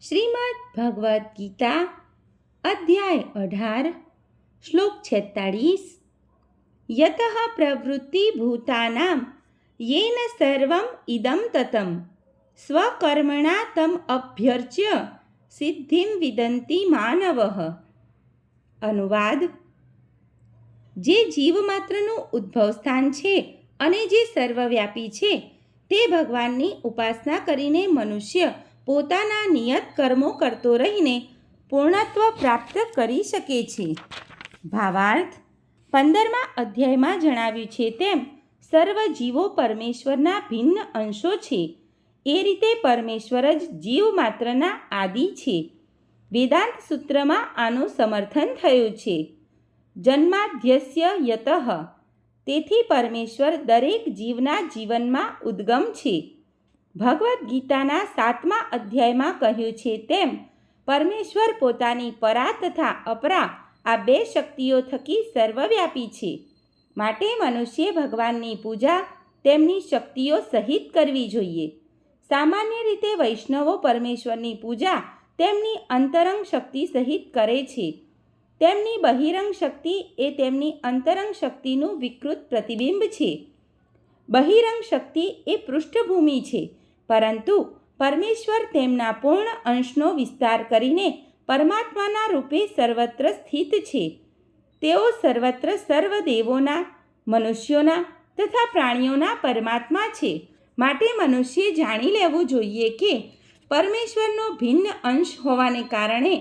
શ્રીમદ્ ભગવદ્ ગીતા અધ્યાય 18 શ્લોક 46 યતઃ પ્રવૃત્તિ ભૂતાનાં યેન સર્વં ઇદં તતં સ્વકર્મણા તમ અભ્યર્ચ્ય સિદ્ધિમ વિદન્તિ માનવઃ. અનુવાદ: જે જીવમાત્રનું ઉદ્ભવ સ્થાન છે અને જે સર્વવ્યાપી છે તે ભગવાનની ઉપાસના કરીને મનુષ્ય પોતાના નિયત કર્મો કરતો રહીને પૂર્ણત્વ પ્રાપ્ત કરી શકે છે. ભાવાર્થ: 15મા અધ્યાયમાં જણાવ્યું છે તેમ સર્વ જીવો પરમેશ્વરના ભિન્ન અંશો છે. એ રીતે પરમેશ્વર જ જીવ માત્રના આદિ છે. વેદાંત સૂત્રમાં આનું સમર્થન થયું છે. જન્માદ્યસ્ય યતઃ, તેથી પરમેશ્વર દરેક જીવના જીવનમાં ઉદ્ગમ છે. ભગવદ્ ગીતાના 7મા અધ્યાયમાં કહ્યું છે તેમ પરમેશ્વર પોતાની પરા તથા અપરા આ બે શક્તિઓ થકી સર્વવ્યાપી છે. માટે મનુષ્યે ભગવાનની પૂજા તેમની શક્તિઓ સહિત કરવી જોઈએ. સામાન્ય રીતે વૈષ્ણવો પરમેશ્વરની પૂજા તેમની અંતરંગ શક્તિ સહિત કરે છે. તેમની બહિરંગ શક્તિ એ તેમની અંતરંગ શક્તિનું વિકૃત પ્રતિબિંબ છે. બહિરંગ શક્તિ એ પૃષ્ઠભૂમિ છે, પરંતુ પરમેશ્વર તેમના પૂર્ણ અંશનો વિસ્તાર કરીને પરમાત્માના રૂપે સર્વત્ર સ્થિત છે. તેઓ સર્વત્ર સર્વ દેવોના, મનુષ્યોના તથા પ્રાણીઓના પરમાત્મા છે. માટે મનુષ્યે જાણી લેવું જોઈએ કે પરમેશ્વરનો ભિન્ન અંશ હોવાને કારણે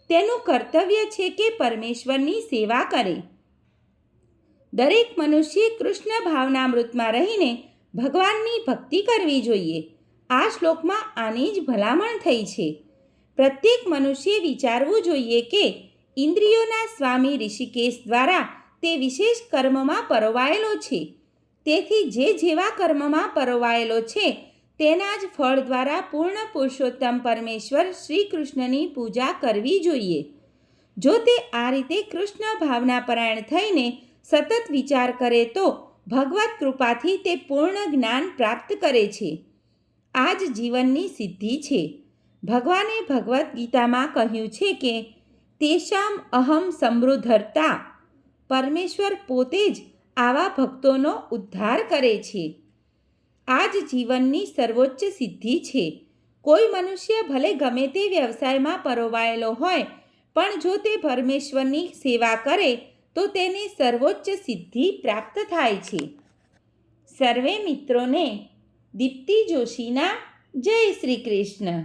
તેનું કર્તવ્ય છે કે પરમેશ્વરની સેવા કરે. દરેક મનુષ્યે કૃષ્ણ ભાવનામૃતમાં રહીને ભગવાનની ભક્તિ કરવી જોઈએ. આ શ્લોકમાં આની જ ભલામણ થઈ છે. પ્રત્યેક મનુષ્યે વિચારવું જોઈએ કે ઇન્દ્રિયોના સ્વામી ઋષિકેશ દ્વારા તે વિશેષ કર્મમાં પરોવાયેલો છે. તેથી જે જેવા કર્મમાં પરોવાયેલો છે તેના જ ફળ દ્વારા પૂર્ણ પુરુષોત્તમ પરમેશ્વર શ્રી કૃષ્ણની પૂજા કરવી જોઈએ. જો તે આ રીતે કૃષ્ણ ભાવનાપરાયણ થઈને સતત વિચાર કરે તો ભગવત કૃપાથી તે પૂર્ણ જ્ઞાન પ્રાપ્ત કરે છે. આ જ જીવનની સિદ્ધિ છે. ભગવાને ભગવદ્ ગીતામાં કહ્યું છે કે તેષામ અહમ સમૃદ્ધર્તા, પરમેશ્વર પોતે જ આવા ભક્તોનો ઉદ્ધાર કરે છે. આ જ જીવનની સર્વોચ્ચ સિદ્ધિ છે. કોઈ મનુષ્ય ભલે ગમે તે વ્યવસાયમાં પરોવાયેલો હોય, પણ જો તે પરમેશ્વરની સેવા કરે તો તેને સર્વોચ્ચ સિદ્ધિ પ્રાપ્ત થાય છે. સર્વે મિત્રોને દીપ્તિ જોશીના જય શ્રી કૃષ્ણ.